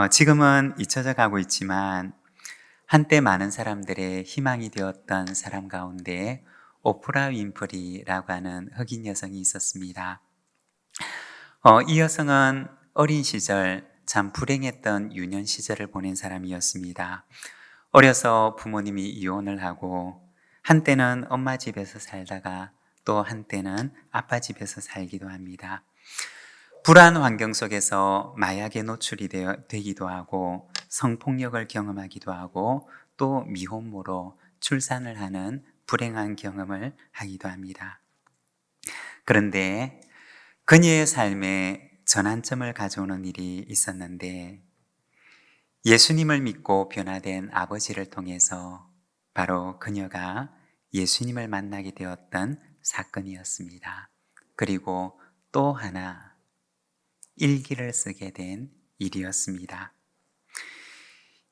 지금은 잊혀져 가고 있지만 한때 많은 사람들의 희망이 되었던 사람 가운데 오프라 윈프리라고 하는 흑인 여성이 있었습니다. 이 여성은 어린 시절 참 불행했던 유년 시절을 보낸 사람이었습니다. 어려서 부모님이 이혼을 하고 한때는 엄마 집에서 살다가 또 한때는 아빠 집에서 살기도 합니다. 불안 환경 속에서 마약에 노출이 되기도 하고 성폭력을 경험하기도 하고 또 미혼모로 출산을 하는 불행한 경험을 하기도 합니다. 그런데 그녀의 삶에 전환점을 가져오는 일이 있었는데 예수님을 믿고 변화된 아버지를 통해서 바로 그녀가 예수님을 만나게 되었던 사건이었습니다. 그리고 또 하나 일기를 쓰게 된 일이었습니다.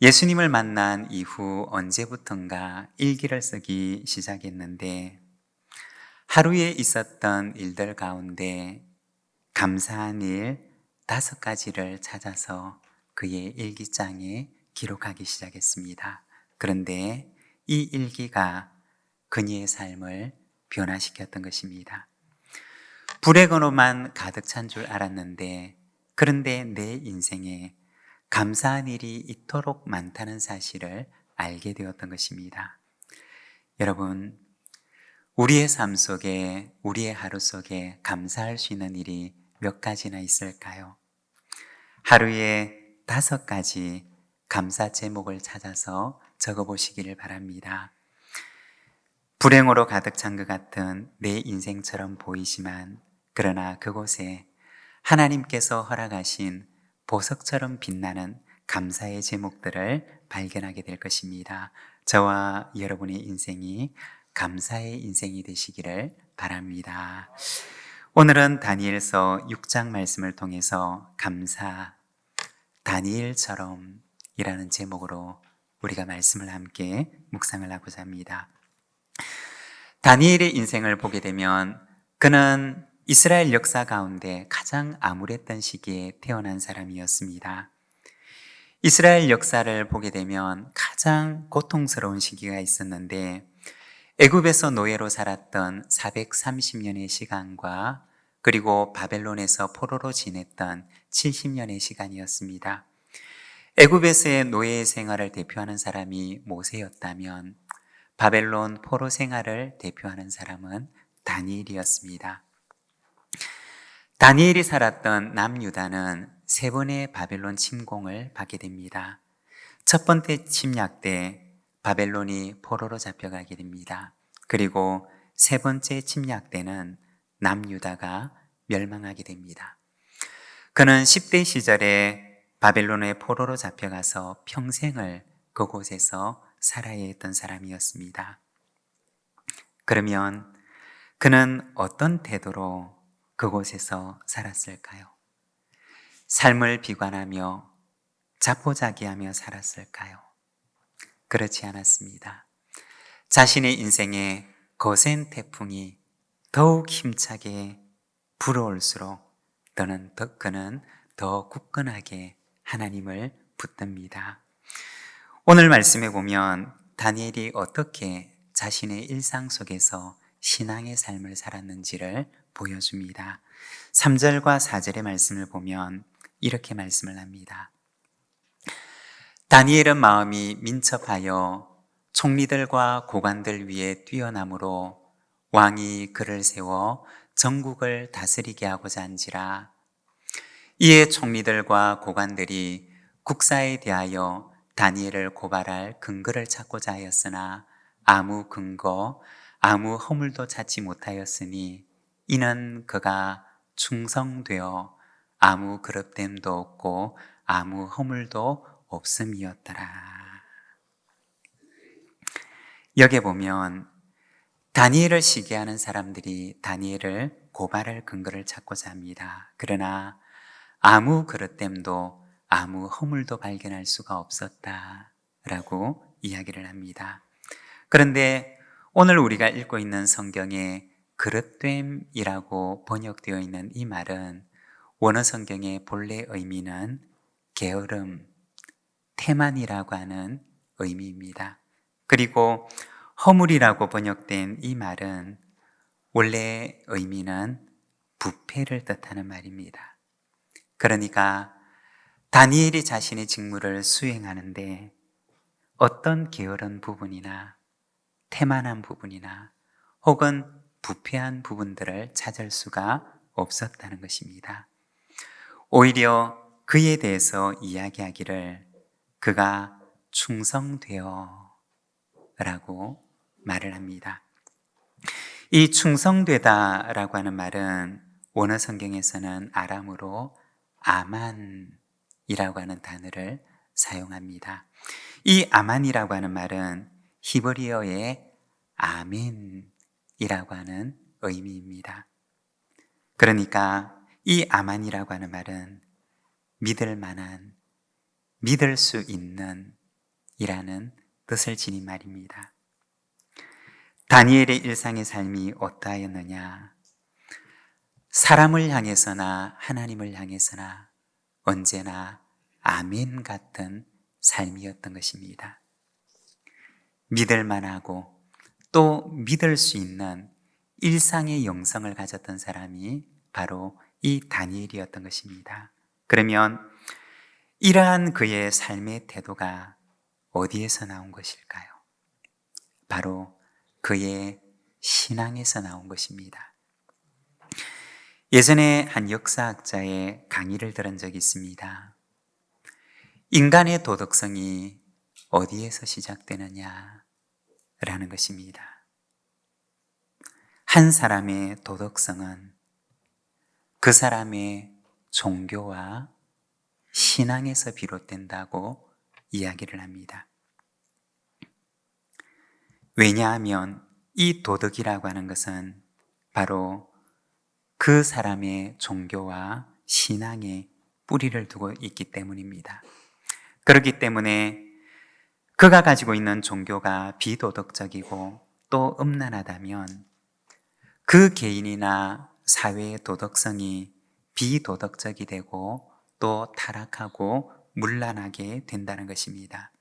예수님을 만난 이후 언제부턴가 일기를 쓰기 시작했는데 하루에 있었던 일들 가운데 감사한 일 5가지를 찾아서 그의 일기장에 기록하기 시작했습니다. 그런데 이 일기가 그녀의 삶을 변화시켰던 것입니다. 불행으로만 가득 찬 줄 알았는데 그런데 내 인생에 감사한 일이 이토록 많다는 사실을 알게 되었던 것입니다. 여러분, 우리의 삶 속에, 우리의 하루 속에 감사할 수 있는 일이 몇 가지나 있을까요? 하루에 5가지 감사 제목을 찾아서 적어보시기를 바랍니다. 불행으로 가득 찬 것 같은 내 인생처럼 보이지만 그러나 그곳에 하나님께서 허락하신 보석처럼 빛나는 감사의 제목들을 발견하게 될 것입니다. 저와 여러분의 인생이 감사의 인생이 되시기를 바랍니다. 오늘은 다니엘서 6장 말씀을 통해서 감사, 다니엘처럼 이라는 제목으로 우리가 말씀을 함께 묵상을 하고자 합니다. 다니엘의 인생을 보게 되면 그는 이스라엘 역사 가운데 가장 암울했던 시기에 태어난 사람이었습니다. 이스라엘 역사를 보게 되면 가장 고통스러운 시기가 있었는데 애굽에서 노예로 살았던 430년의 시간과 그리고 바벨론에서 포로로 지냈던 70년의 시간이었습니다. 애굽에서의 노예 생활을 대표하는 사람이 모세였다면 바벨론 포로 생활을 대표하는 사람은 다니엘이었습니다. 다니엘이 살았던 남유다는 3번의 바벨론 침공을 받게 됩니다. 첫 번째 침략 때 바벨론이 포로로 잡혀가게 됩니다. 그리고 3번째 침략 때는 남유다가 멸망하게 됩니다. 그는 10대 시절에 바벨론의 포로로 잡혀가서 평생을 그곳에서 살아야 했던 사람이었습니다. 그러면 그는 어떤 태도로 그곳에서 살았을까요? 삶을 비관하며 자포자기하며 살았을까요? 그렇지 않았습니다. 자신의 인생에 거센 태풍이 더욱 힘차게 불어올수록 그는 더 굳건하게 하나님을 붙듭니다. 오늘 말씀에 보면 다니엘이 어떻게 자신의 일상 속에서 신앙의 삶을 살았는지를 보여줍니다. 3절과 4절의 말씀을 보면 이렇게 말씀을 합니다. 다니엘은 마음이 민첩하여 총리들과 고관들 위에 뛰어남으로 왕이 그를 세워 전국을 다스리게 하고자 한지라. 이에 총리들과 고관들이 국사에 대하여 다니엘을 고발할 근거를 찾고자 하였으나 아무 근거, 아무 허물도 찾지 못하였으니 이는 그가 충성되어 아무 그릇됨도 없고 아무 허물도 없음이었더라. 여기 보면 다니엘을 시기하는 사람들이 다니엘을 고발할 근거를 찾고자 합니다. 그러나 아무 그릇됨도 아무 허물도 발견할 수가 없었다라고 이야기를 합니다. 그런데 오늘 우리가 읽고 있는 성경에 그릇됨이라고 번역되어 있는 이 말은 원어 성경의 본래 의미는 게으름, 태만이라고 하는 의미입니다. 그리고 허물이라고 번역된 이 말은 원래 의미는 부패를 뜻하는 말입니다. 그러니까 다니엘이 자신의 직무를 수행하는데 어떤 게으른 부분이나 태만한 부분이나 혹은 부패한 부분들을 찾을 수가 없었다는 것입니다. 오히려 그에 대해서 이야기하기를 그가 충성되어 라고 말을 합니다. 이 충성되다 라고 하는 말은 원어 성경에서는 아람어로 아만이라고 하는 단어를 사용합니다. 이 아만이라고 하는 말은 히브리어의 아멘이라고 하는 의미입니다. 그러니까 이 아만이라고 하는 말은 믿을 만한, 믿을 수 있는 이라는 뜻을 지닌 말입니다. 다니엘의 일상의 삶이 어떠하였느냐? 사람을 향해서나 하나님을 향해서나 언제나 아멘 같은 삶이었던 것입니다. 믿을 만하고 또 믿을 수 있는 일상의 영성을 가졌던 사람이 바로 이 다니엘이었던 것입니다. 그러면 이러한 그의 삶의 태도가 어디에서 나온 것일까요? 바로 그의 신앙에서 나온 것입니다. 예전에 한 역사학자의 강의를 들은 적이 있습니다. 인간의 도덕성이 어디에서 시작되느냐라는 것입니다. 한 사람의 도덕성은 그 사람의 종교와 신앙에서 비롯된다고 이야기를 합니다. 왜냐하면 이 도덕이라고 하는 것은 바로 그 사람의 종교와 신앙에 뿌리를 두고 있기 때문입니다. 그렇기 때문에 그가 가지고 있는 종교가 비도덕적이고 또 음란하다면 그 개인이나 사회의 도덕성이 비도덕적이 되고 또 타락하고 문란하게 된다는 것입니다.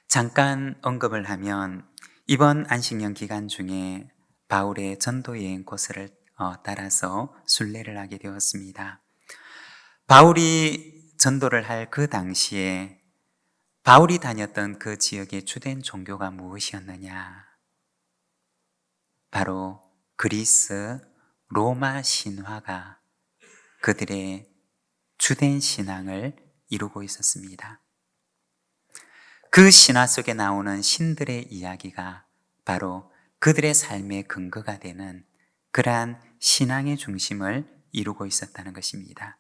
잠깐 언급을 하면 이번 안식년 기간 중에 바울의 전도 여행 코스를 따라서 순례를 하게 되었습니다. 바울이 전도를 할 그 당시에 바울이 다녔던 그 지역의 주된 종교가 무엇이었느냐? 바로 그리스 로마 신화가 그들의 주된 신앙을 이루고 있었습니다. 그 신화 속에 나오는 신들의 이야기가 바로 그들의 삶의 근거가 되는 그러한 신앙의 중심을 이루고 있었다는 것입니다.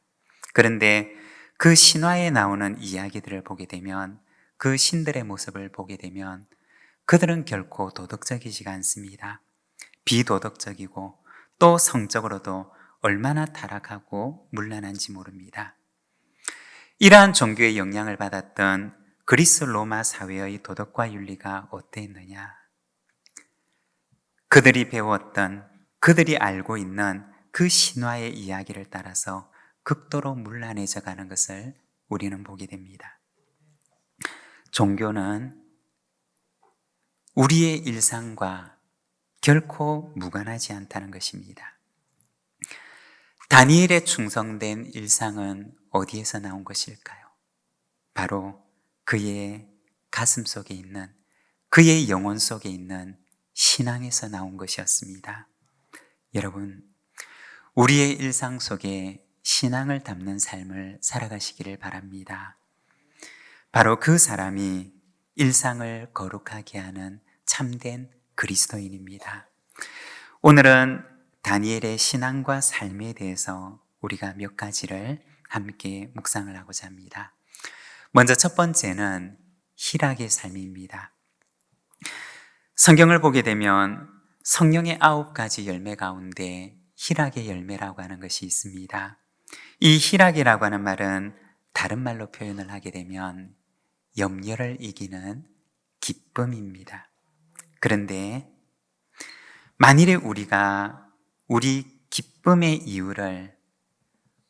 그런데 그 신화에 나오는 이야기들을 보게 되면, 그 신들의 모습을 보게 되면 그들은 결코 도덕적이지가 않습니다. 비도덕적이고 또 성적으로도 얼마나 타락하고 문란한지 모릅니다. 이러한 종교의 영향을 받았던 그리스 로마 사회의 도덕과 윤리가 어땠느냐? 그들이 배웠던, 그들이 알고 있는 그 신화의 이야기를 따라서 극도로 문란해져 가는 것을 우리는 보게 됩니다. 종교는 우리의 일상과 결코 무관하지 않다는 것입니다. 다니엘의 충성된 일상은 어디에서 나온 것일까요? 바로 그의 가슴 속에 있는, 그의 영혼 속에 있는 신앙에서 나온 것이었습니다. 여러분, 우리의 일상 속에 신앙을 담는 삶을 살아가시기를 바랍니다. 바로 그 사람이 일상을 거룩하게 하는 참된 그리스도인입니다. 오늘은 다니엘의 신앙과 삶에 대해서 우리가 몇 가지를 함께 묵상을 하고자 합니다. 먼저 첫 번째는 희락의 삶입니다. 성경을 보게 되면 성령의 9가지 열매 가운데 희락의 열매라고 하는 것이 있습니다. 이 희락이라고 하는 말은 다른 말로 표현을 하게 되면 염려를 이기는 기쁨입니다. 그런데 만일에 우리가 우리 기쁨의 이유를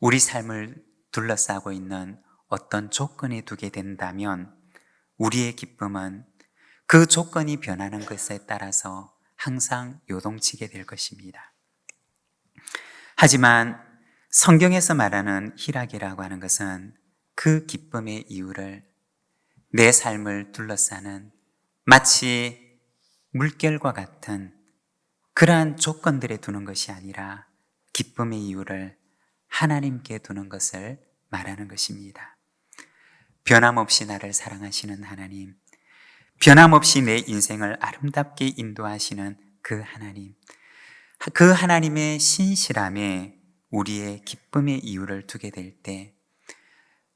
우리 삶을 둘러싸고 있는 어떤 조건에 두게 된다면 우리의 기쁨은 그 조건이 변하는 것에 따라서 항상 요동치게 될 것입니다. 하지만 성경에서 말하는 희락이라고 하는 것은 그 기쁨의 이유를 내 삶을 둘러싸는 마치 물결과 같은 그러한 조건들에 두는 것이 아니라 기쁨의 이유를 하나님께 두는 것을 말하는 것입니다. 변함없이 나를 사랑하시는 하나님, 변함없이 내 인생을 아름답게 인도하시는 그 하나님, 그 하나님의 신실함에 우리의 기쁨의 이유를 두게 될 때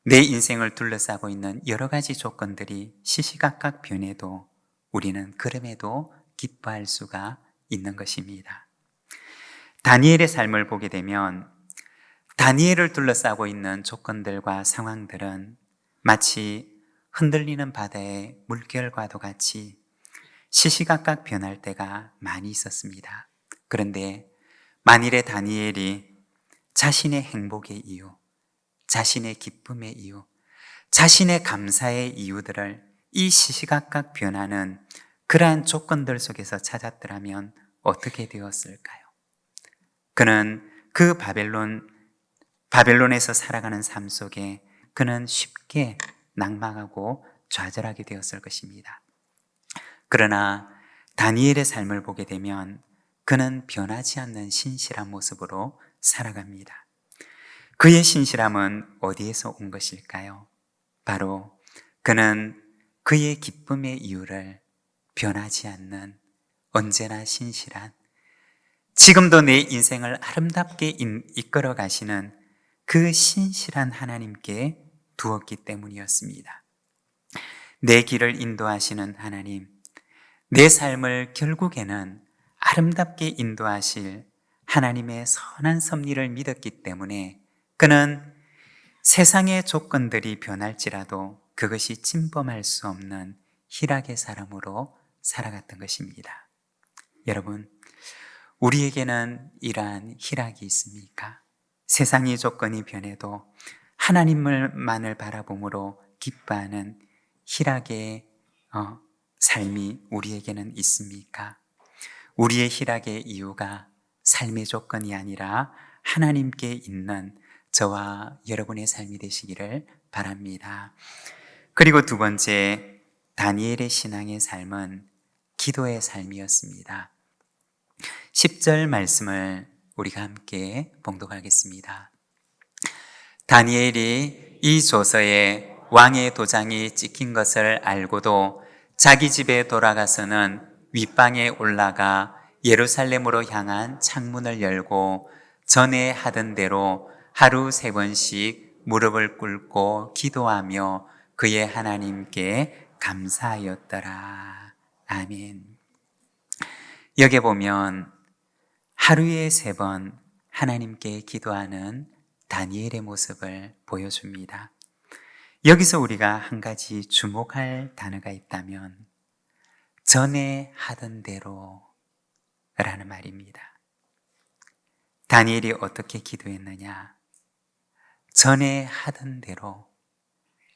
내 인생을 둘러싸고 있는 여러 가지 조건들이 시시각각 변해도 우리는 그럼에도 기뻐할 수가 있는 것입니다. 다니엘의 삶을 보게 되면 다니엘을 둘러싸고 있는 조건들과 상황들은 마치 흔들리는 바다의 물결과도 같이 시시각각 변할 때가 많이 있었습니다. 그런데 만일에 다니엘이 자신의 행복의 이유, 자신의 기쁨의 이유, 자신의 감사의 이유들을 이 시시각각 변하는 그러한 조건들 속에서 찾았더라면 어떻게 되었을까요? 그는 그 바벨론에서 살아가는 삶 속에 그는 쉽게 낙망하고 좌절하게 되었을 것입니다. 그러나 다니엘의 삶을 보게 되면 그는 변하지 않는 신실한 모습으로 살아갑니다. 그의 신실함은 어디에서 온 것일까요? 바로 그는 그의 기쁨의 이유를 변하지 않는 언제나 신실한, 지금도 내 인생을 아름답게 이끌어 가시는 그 신실한 하나님께 두었기 때문이었습니다. 내 길을 인도하시는 하나님, 내 삶을 결국에는 아름답게 인도하실 하나님의 선한 섭리를 믿었기 때문에 그는 세상의 조건들이 변할지라도 그것이 침범할 수 없는 희락의 사람으로 살아갔던 것입니다. 여러분, 우리에게는 이러한 희락이 있습니까? 세상의 조건이 변해도 하나님만을 바라봄으로 기뻐하는 희락의 삶이 우리에게는 있습니까? 우리의 희락의 이유가 삶의 조건이 아니라 하나님께 있는 저와 여러분의 삶이 되시기를 바랍니다. 그리고 두 번째, 다니엘의 신앙의 삶은 기도의 삶이었습니다. 10절 말씀을 우리가 함께 봉독하겠습니다. 다니엘이 이 조서에 왕의 도장이 찍힌 것을 알고도 자기 집에 돌아가서는 윗방에 올라가 예루살렘으로 향한 창문을 열고 전에 하던 대로 하루 3번씩 무릎을 꿇고 기도하며 그의 하나님께 감사하였더라. 아멘. 여기 보면 하루에 3번 하나님께 기도하는 다니엘의 모습을 보여줍니다. 여기서 우리가 한 가지 주목할 단어가 있다면 전에 하던 대로 라는 말입니다. 다니엘이 어떻게 기도했느냐? 전에 하던 대로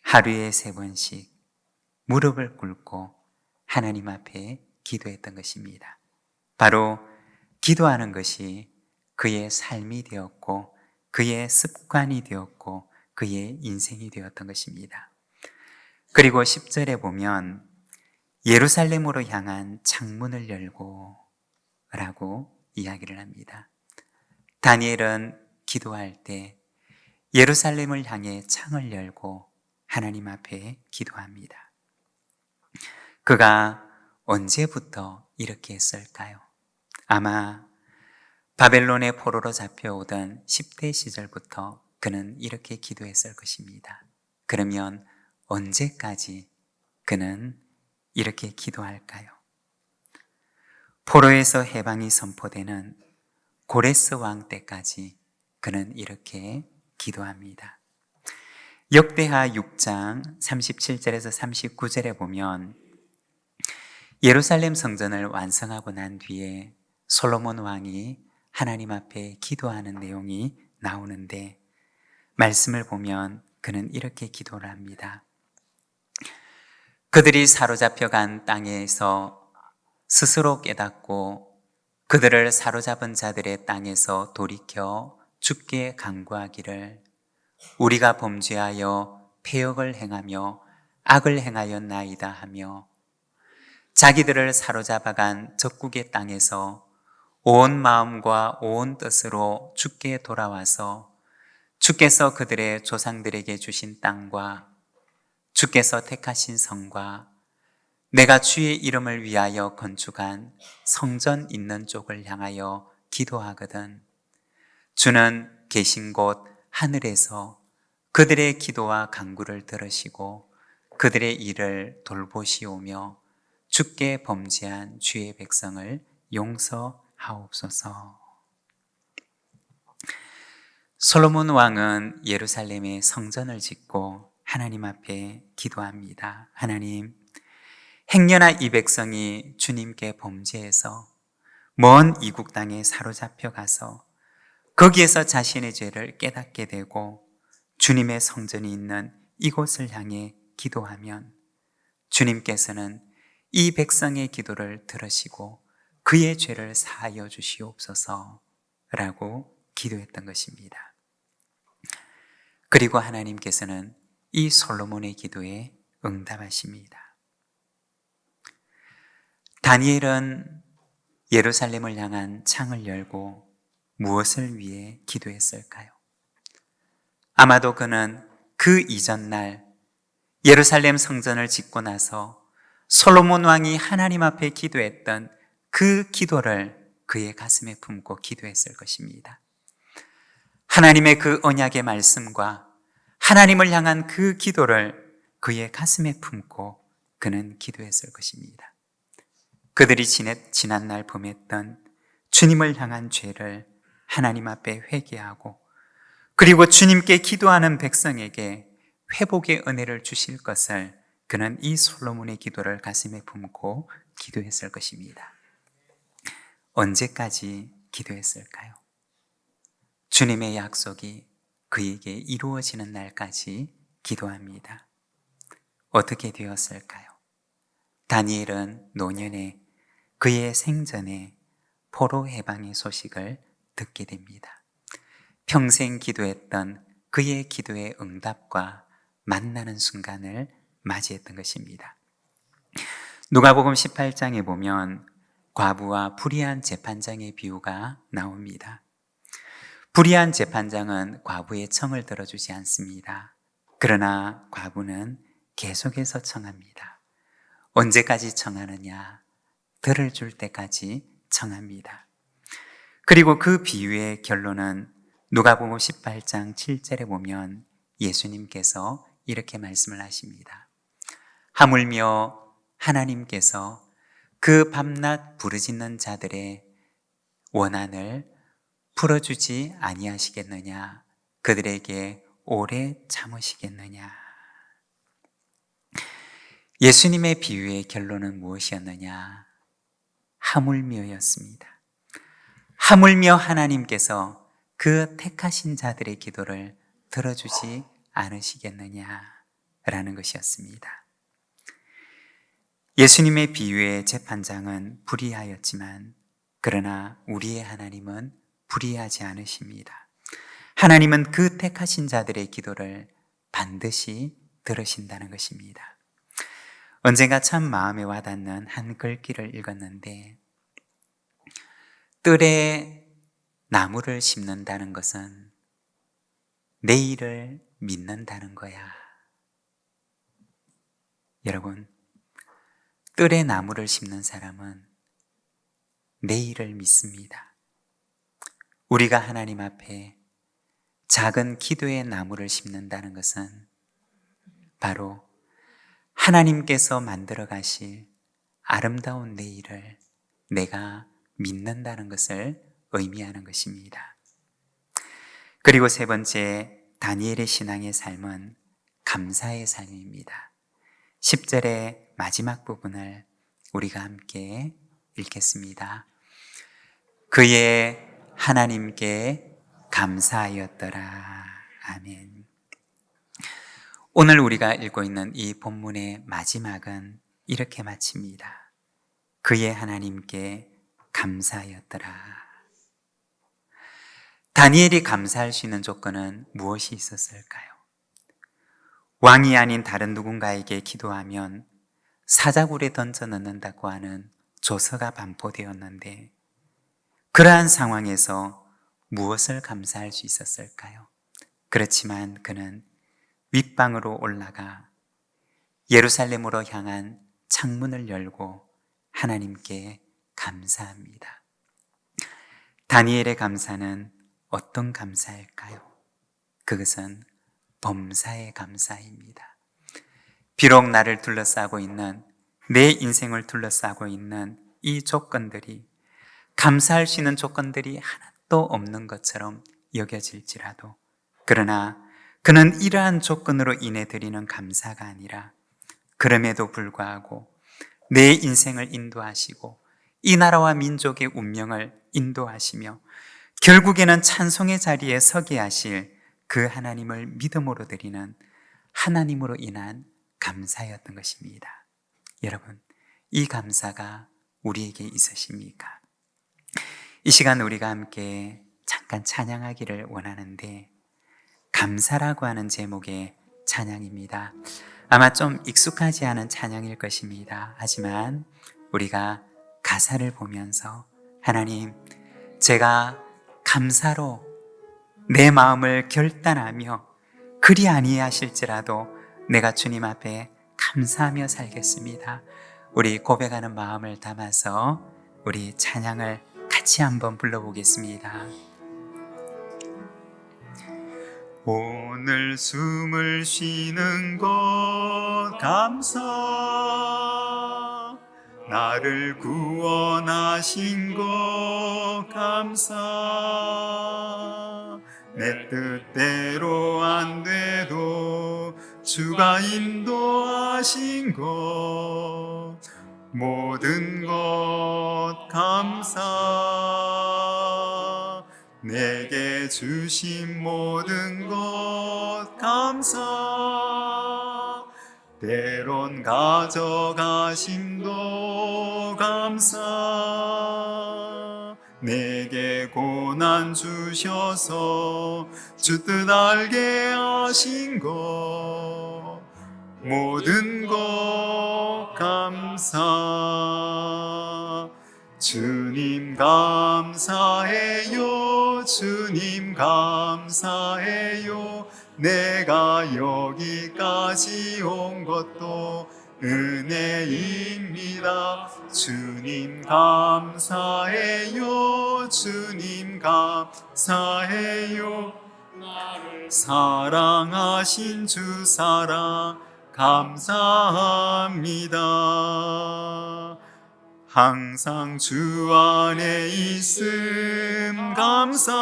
하루에 3번씩 무릎을 꿇고 하나님 앞에 기도했던 것입니다. 바로 기도하는 것이 그의 삶이 되었고 그의 습관이 되었고 그의 인생이 되었던 것입니다. 그리고 10절에 보면 예루살렘으로 향한 창문을 열고 라고 이야기를 합니다. 다니엘은 기도할 때 예루살렘을 향해 창을 열고 하나님 앞에 기도합니다. 그가 언제부터 이렇게 했을까요? 아마 바벨론의 포로로 잡혀오던 10대 시절부터 그는 이렇게 기도했을 것입니다. 그러면 언제까지 그는 이렇게 기도할까요? 포로에서 해방이 선포되는 고레스 왕 때까지 그는 이렇게 기도합니다. 역대하 6장 37절에서 39절에 보면 예루살렘 성전을 완성하고 난 뒤에 솔로몬 왕이 하나님 앞에 기도하는 내용이 나오는데 말씀을 보면 그는 이렇게 기도를 합니다. 그들이 사로잡혀간 땅에서 스스로 깨닫고 그들을 사로잡은 자들의 땅에서 돌이켜 주께 간구하기를 우리가 범죄하여 패역을 행하며 악을 행하였나이다 하며 자기들을 사로잡아간 적국의 땅에서 온 마음과 온 뜻으로 주께 돌아와서 주께서 그들의 조상들에게 주신 땅과 주께서 택하신 성과 내가 주의 이름을 위하여 건축한 성전 있는 쪽을 향하여 기도하거든 주는 계신 곳 하늘에서 그들의 기도와 간구를 들으시고 그들의 일을 돌보시오며 주께 범죄한 주의 백성을 용서하옵소서. 솔로몬 왕은 예루살렘에 성전을 짓고 하나님 앞에 기도합니다. 하나님, 행여나 이 백성이 주님께 범죄해서 먼 이국 땅에 사로잡혀 가서 거기에서 자신의 죄를 깨닫게 되고 주님의 성전이 있는 이곳을 향해 기도하면 주님께서는 이 백성의 기도를 들으시고 그의 죄를 사하여 주시옵소서 라고 기도했던 것입니다. 그리고 하나님께서는 이 솔로몬의 기도에 응답하십니다. 다니엘은 예루살렘을 향한 창을 열고 무엇을 위해 기도했을까요? 아마도 그는 그 이전날 예루살렘 성전을 짓고 나서 솔로몬 왕이 하나님 앞에 기도했던 그 기도를 그의 가슴에 품고 기도했을 것입니다. 하나님의 그 언약의 말씀과 하나님을 향한 그 기도를 그의 가슴에 품고 그는 기도했을 것입니다. 그들이 지난날 범했던 주님을 향한 죄를 하나님 앞에 회개하고 그리고 주님께 기도하는 백성에게 회복의 은혜를 주실 것을 그는 이 솔로몬의 기도를 가슴에 품고 기도했을 것입니다. 언제까지 기도했을까요? 주님의 약속이 그에게 이루어지는 날까지 기도합니다. 어떻게 되었을까요? 다니엘은 노년에 그의 생전에 포로 해방의 소식을 듣게 됩니다. 평생 기도했던 그의 기도의 응답과 만나는 순간을 맞이했던 것입니다. 누가복음 18장에 보면 과부와 불의한 재판장의 비유가 나옵니다. 불의한 재판장은 과부의 청을 들어주지 않습니다. 그러나 과부는 계속해서 청합니다. 언제까지 청하느냐? 들을 줄 때까지 청합니다. 그리고 그 비유의 결론은 누가복음 18장 7절에 보면 예수님께서 이렇게 말씀을 하십니다. 하물며 하나님께서 그 밤낮 부르짖는 자들의 원한을 풀어주지 아니하시겠느냐? 그들에게 오래 참으시겠느냐? 예수님의 비유의 결론은 무엇이었느냐? 하물며였습니다. 하물며 하나님께서 그 택하신 자들의 기도를 들어주지 않으시겠느냐라는 것이었습니다. 예수님의 비유의 재판장은 불의하였지만 그러나 우리의 하나님은 불의하지 않으십니다. 하나님은 그 택하신 자들의 기도를 반드시 들으신다는 것입니다. 언젠가 참 마음에 와닿는 한 글귀를 읽었는데 뜰에 나무를 심는다는 것은 내일을 믿는다는 거야. 여러분, 뜰에 나무를 심는 사람은 내일을 믿습니다. 우리가 하나님 앞에 작은 기도의 나무를 심는다는 것은 바로 하나님께서 만들어 가실 아름다운 내일을 내가 믿는다는 것을 의미하는 것입니다. 그리고 세 번째, 다니엘의 신앙의 삶은 감사의 삶입니다. 10절의 마지막 부분을 우리가 함께 읽겠습니다. 그의 하나님께 감사하였더라. 아멘. 오늘 우리가 읽고 있는 이 본문의 마지막은 이렇게 마칩니다. 그의 하나님께 감사하였더라. 다니엘이 감사할 수 있는 조건은 무엇이 있었을까요? 왕이 아닌 다른 누군가에게 기도하면 사자굴에 던져 넣는다고 하는 조서가 반포되었는데, 그러한 상황에서 무엇을 감사할 수 있었을까요? 그렇지만 그는 윗방으로 올라가 예루살렘으로 향한 창문을 열고 하나님께 감사합니다. 다니엘의 감사는 어떤 감사일까요? 그것은 범사의 감사입니다. 비록 나를 둘러싸고 있는, 내 인생을 둘러싸고 있는 이 조건들이, 감사할 수 있는 조건들이 하나도 없는 것처럼 여겨질지라도, 그러나 그는 이러한 조건으로 인해 드리는 감사가 아니라 그럼에도 불구하고 내 인생을 인도하시고 이 나라와 민족의 운명을 인도하시며 결국에는 찬송의 자리에 서게 하실 그 하나님을 믿음으로 드리는 하나님으로 인한 감사였던 것입니다. 여러분, 이 감사가 우리에게 있으십니까? 이 시간 우리가 함께 잠깐 찬양하기를 원하는데, 감사라고 하는 제목의 찬양입니다. 아마 좀 익숙하지 않은 찬양일 것입니다. 하지만 우리가 가사를 보면서 하나님, 제가 감사로 내 마음을 결단하며 그리 아니하실지라도 내가 주님 앞에 감사하며 살겠습니다. 우리 고백하는 마음을 담아서 우리 찬양을 같이 한번 불러보겠습니다. 오늘 숨을 쉬는 것 감사, 나를 구원하신 것 감사, 내 뜻대로 안 돼도 주가 인도하신 것 모든 것 감사, 내게 주신 모든 것 감사, 때론 가져가심도 감사, 내게 고난 주셔서 주 뜻 알게 하신 것 모든 것 감사, 주님 감사해요, 주님 감사해요, 내가 여기까지 온 것도 은혜입니다. 주님 감사해요, 주님 감사해요, 나를 사랑하신 주 사랑 감사합니다. 항상 주 안에 있음 감사,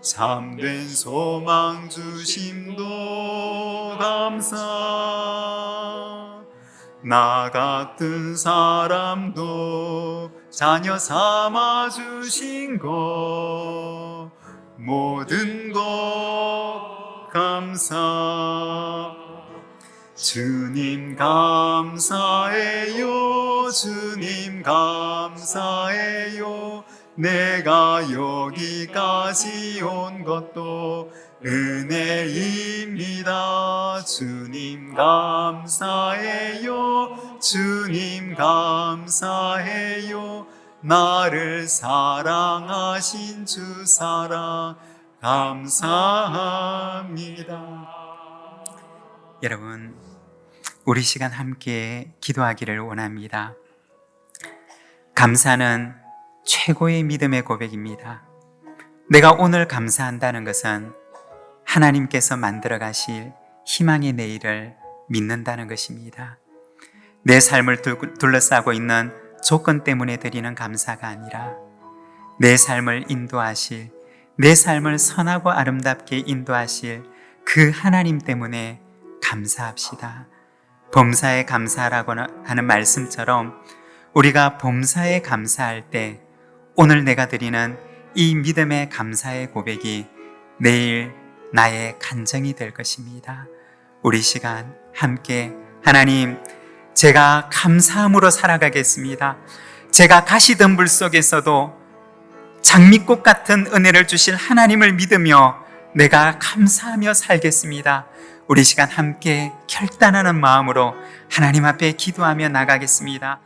참된 소망 주심도 감사, 나 같은 사람도 자녀 삼아 주신 것 모든 것 감사, 주님 감사해요, 주님 감사해요, 내가 여기까지 온 것도 은혜입니다. 주님 감사해요, 주님 감사해요, 나를 사랑하신 주 사랑 감사합니다. 여러분, 우리 시간 함께 기도하기를 원합니다. 감사는 최고의 믿음의 고백입니다. 내가 오늘 감사한다는 것은 하나님께서 만들어 가실 희망의 내일을 믿는다는 것입니다. 내 삶을 둘러싸고 있는 조건 때문에 드리는 감사가 아니라 내 삶을 인도하실, 내 삶을 선하고 아름답게 인도하실 그 하나님 때문에 감사합시다. 범사에 감사라고 하는 말씀처럼 우리가 범사에 감사할 때 오늘 내가 드리는 이 믿음의 감사의 고백이 내일 나의 간증이 될 것입니다. 우리 시간 함께 하나님, 제가 감사함으로 살아가겠습니다. 제가 가시덤불 속에서도 장미꽃 같은 은혜를 주실 하나님을 믿으며 내가 감사하며 살겠습니다. 우리 시간 함께 결단하는 마음으로 하나님 앞에 기도하며 나가겠습니다.